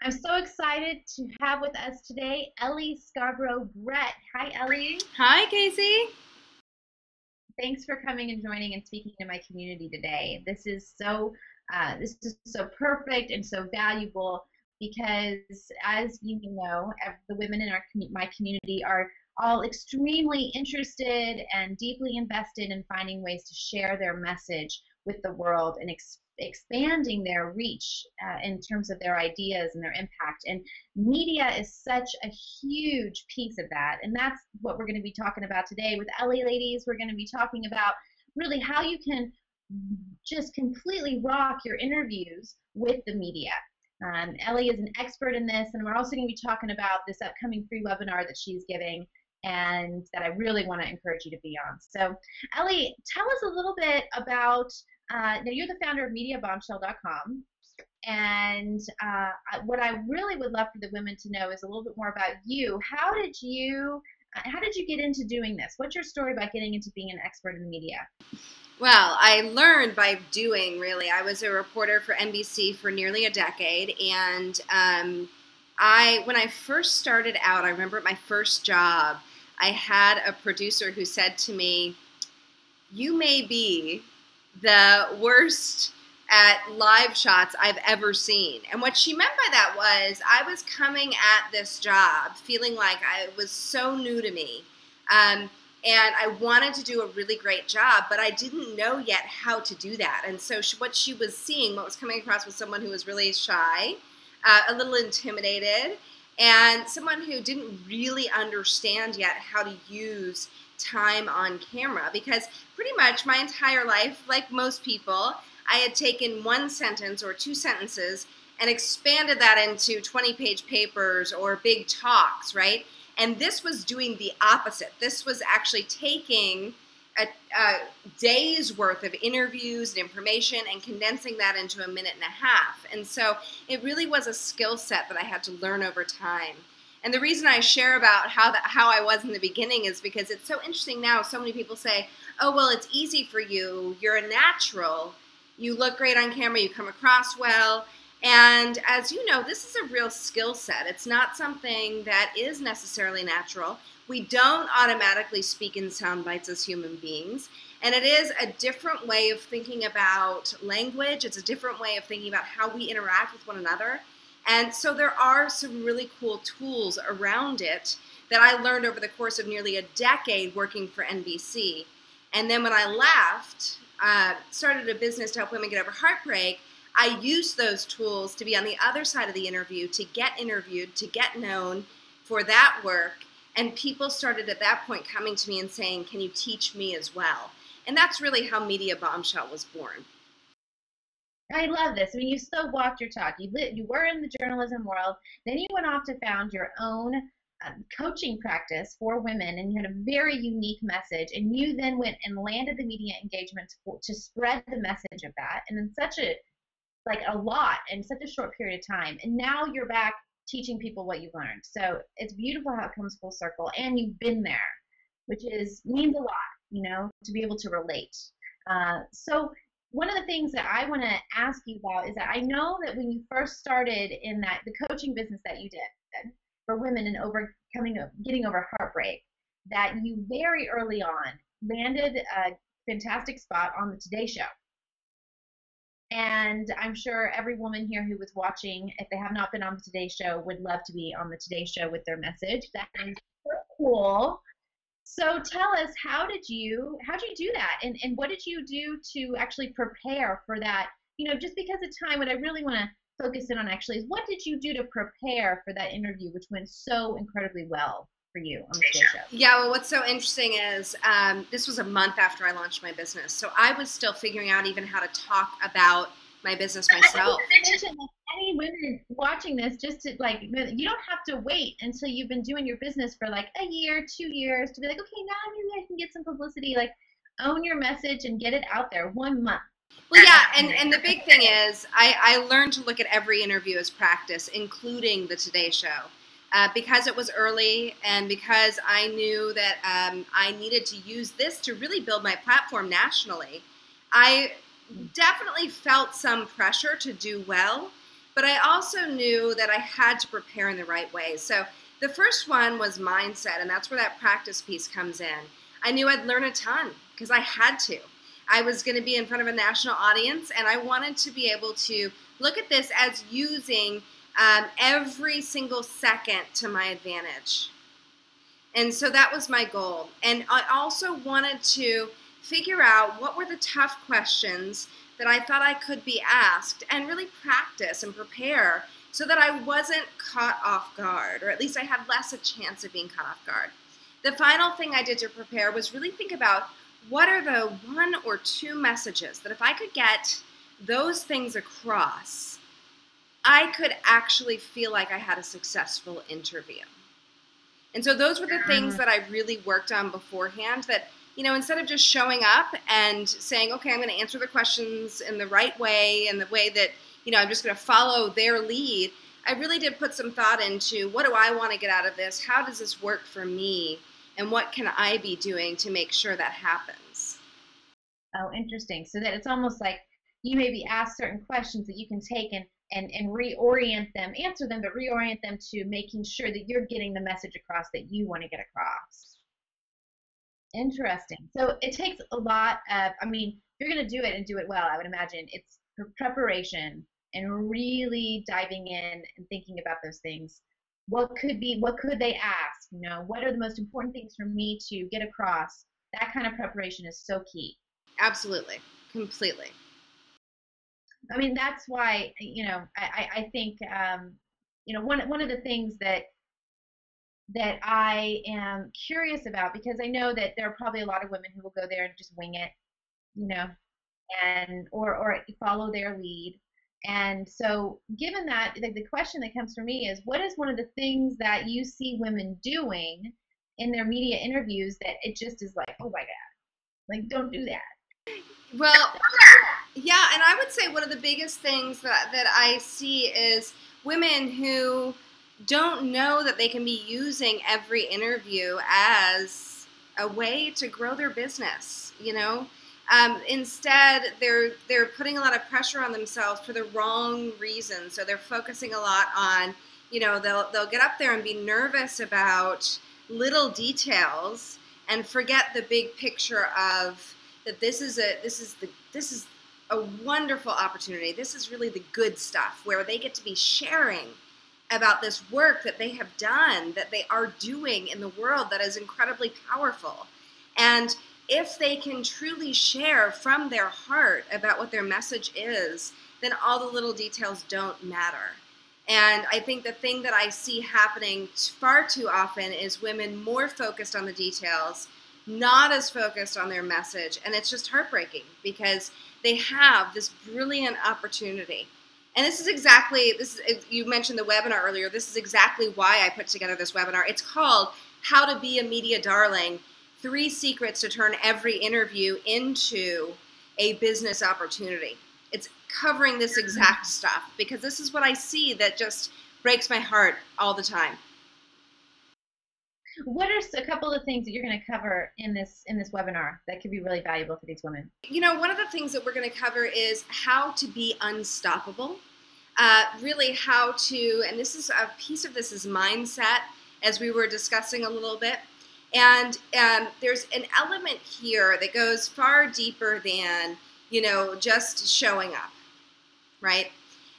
I'm so excited to have with us today Ellie Scarborough Brett. Hi, Ellie. Hi, Casey. Thanks for coming and joining and speaking to my community today. This is so perfect and so valuable because, as you know, the women in my community are all extremely interested and deeply invested in finding ways to share their message with the world and expanding their reach in terms of their ideas and their impact. And media is such a huge piece of that. And that's what we're going to be talking about today with Ellie, ladies. We're going to be talking about really how you can just completely rock your interviews with the media. Ellie is an expert in this, and we're also going to be talking about this upcoming free webinar that she's giving and that I really want to encourage you to be on. So, Ellie, tell us a little bit about, now you're the founder of MediaBombshell.com, and what I really would love for the women to know is a little bit more about you. How did you get into doing this? What's your story about getting into being an expert in media? Well, I learned by doing, really. I was a reporter for NBC for nearly a decade, and when I first started out, I remember at my first job, I had a producer who said to me, "You may be the worst at live shots I've ever seen." And what she meant by that was I was coming at this job feeling like I was so new to me. And I wanted to do a really great job, but I didn't know yet how to do that. And so what she was seeing, what was coming across was someone who was really shy, a little intimidated, and someone who didn't really understand yet how to use time on camera. Because pretty much my entire life, like most people, I had taken one sentence or two sentences and expanded that into 20-page papers or big talks, right? And this was doing the opposite. This was actually taking a day's worth of interviews and information and condensing that into a minute and a half. And so it really was a skill set that I had to learn over time. And the reason I share about how I was in the beginning is because it's so interesting now. So many people say, "Oh, well, it's easy for you. You're a natural. You look great on camera. You come across well." And as you know, this is a real skill set. It's not something that is necessarily natural. We don't automatically speak in sound bites as human beings. And it is a different way of thinking about language. It's a different way of thinking about how we interact with one another. And so there are some really cool tools around it that I learned over the course of nearly a decade working for NBC. And then when I left, started a business to help women get over heartbreak, I used those tools to be on the other side of the interview, to get interviewed, to get known for that work. And people started at that point coming to me and saying, "Can you teach me as well?" And that's really how Media Bombshell was born. I love this. I mean, you still walked your talk. You were in the journalism world. Then you went off to found your own coaching practice for women, and you had a very unique message. And you then went and landed the media engagement to spread the message of that. And in a lot in such a short period of time. And now you're back teaching people what you learned. So it's beautiful how it comes full circle. And you've been there, which means a lot, to be able to relate. So one of the things that I want to ask you about is that I know that when you first started in the coaching business that you did for women and getting over heartbreak, that you very early on landed a fantastic spot on the Today Show. And I'm sure every woman here who was watching, if they have not been on the Today Show, would love to be on the Today Show with their message. That is so cool. So tell us, how'd you do that? And what did you do to actually prepare for that? Just because of time, what I really want to focus in on actually is what did you do to prepare for that interview, which went so incredibly well for you on the Today Show? Yeah, well, what's so interesting is this was a month after I launched my business. So I was still figuring out even how to talk about my business myself. I mentioned that any women watching this, just to you don't have to wait until you've been doing your business for like a year, 2 years to be like, okay, now maybe I can get some publicity. Like, own your message and get it out there. 1 month. Well, yeah, and the big thing is I learned to look at every interview as practice, including the Today Show. Because it was early and because I knew that I needed to use this to really build my platform nationally, I definitely felt some pressure to do well. but I also knew that I had to prepare in the right way. So the first one was mindset, and that's where that practice piece comes in. I knew I'd learn a ton because I had to. I was going to be in front of a national audience, and I wanted to be able to look at this as using every single second to my advantage. And so that was my goal. And I also wanted to figure out what were the tough questions that I thought I could be asked and really practice and prepare so that I wasn't caught off guard, or at least I had less a chance of being caught off guard. The final thing I did to prepare was really think about what are the 1 or 2 messages that if I could get those things across, I could actually feel like I had a successful interview. And so those were the things that I really worked on beforehand that, instead of just showing up and saying, okay, I'm going to answer the questions in the right way and the way that, I'm just going to follow their lead, I really did put some thought into what do I want to get out of this? How does this work for me? And what can I be doing to make sure that happens? Oh, interesting. So that it's almost like you may be asked certain questions that you can take and reorient them, answer them, but reorient them to making sure that you're getting the message across that you want to get across. Interesting. So it takes a lot of, if you're going to do it and do it well, I would imagine it's preparation and really diving in and thinking about those things. What could they ask? What are the most important things for me to get across? That kind of preparation is so key. Absolutely. Completely. That's why, I think, one of the things that I am curious about, because I know that there are probably a lot of women who will go there and just wing it, and or follow their lead. And so given that, the question that comes for me is, what is one of the things that you see women doing in their media interviews that it just is like, oh my God, don't do that? Well, yeah, and I would say one of the biggest things that I see is women who don't know that they can be using every interview as a way to grow their business, Instead, they're putting a lot of pressure on themselves for the wrong reasons. So they're focusing a lot on, they'll get up there and be nervous about little details and forget the big picture of that this is a wonderful opportunity. This is really the good stuff where they get to be sharing about this work that they have done, that they are doing in the world that is incredibly powerful. And if they can truly share from their heart about what their message is, then all the little details don't matter. And I think the thing that I see happening far too often is women more focused on the details, not as focused on their message. And it's just heartbreaking because they have this brilliant opportunity. And you mentioned the webinar earlier. This is exactly why I put together this webinar. It's called How to Be a Media Darling, 3 Secrets to Turn Every Interview into a Business Opportunity. It's covering this exact stuff because this is what I see that just breaks my heart all the time. What are a couple of things that you're going to cover in this webinar that could be really valuable for these women? One of the things that we're going to cover is how to be unstoppable. Really how to, and this is a piece of this is mindset, as we were discussing a little bit. And there's an element here that goes far deeper than, just showing up, right?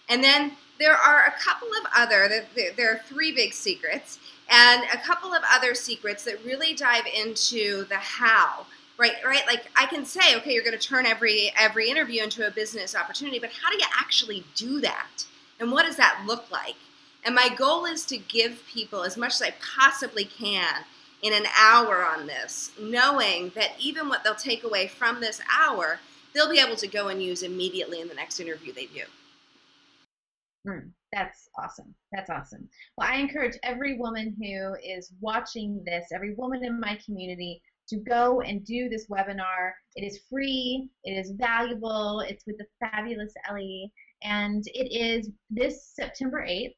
And then there are a couple of there are 3 big secrets, and a couple of other secrets that really dive into the how, right? Like I can say, okay, you're going to turn every interview into a business opportunity, but how do you actually do that? And what does that look like? And my goal is to give people as much as I possibly can in an hour on this, knowing that even what they'll take away from this hour, they'll be able to go and use immediately in the next interview they do. That's awesome. That's awesome. Well, I encourage every woman who is watching this, every woman in my community, to go and do this webinar. It is free. It is valuable. It's with the fabulous Ellie. And it is this September 8th.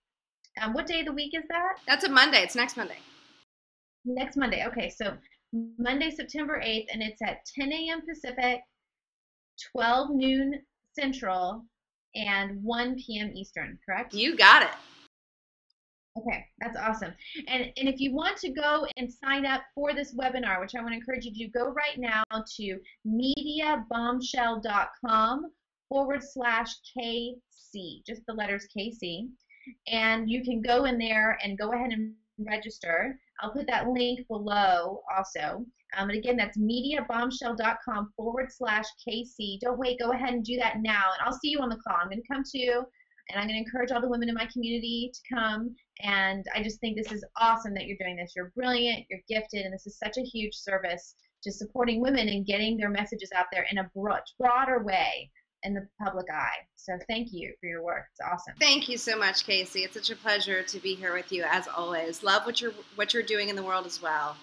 What day of the week is that? That's a Monday. It's next Monday. Next Monday. Okay, so Monday, September 8th, and it's at 10 a.m. Pacific, 12 noon Central, and 1 p.m. Eastern, correct? You got it. Okay, that's awesome. And if you want to go and sign up for this webinar, which I want to encourage you to do, go right now to mediabombshell.com/KC, just the letters KC. And you can go in there and go ahead and register. I'll put that link below also. And again, that's mediabombshell.com/KC. Don't wait, go ahead and do that now. And I'll see you on the call. I'm going to come to you, and I'm going to encourage all the women in my community to come. And I just think this is awesome that you're doing this. You're brilliant, you're gifted, and this is such a huge service to supporting women and getting their messages out there in a much broader way in the public eye. So thank you for your work. It's awesome. Thank you so much, Casey. It's such a pleasure to be here with you as always. Love what you're doing in the world as well.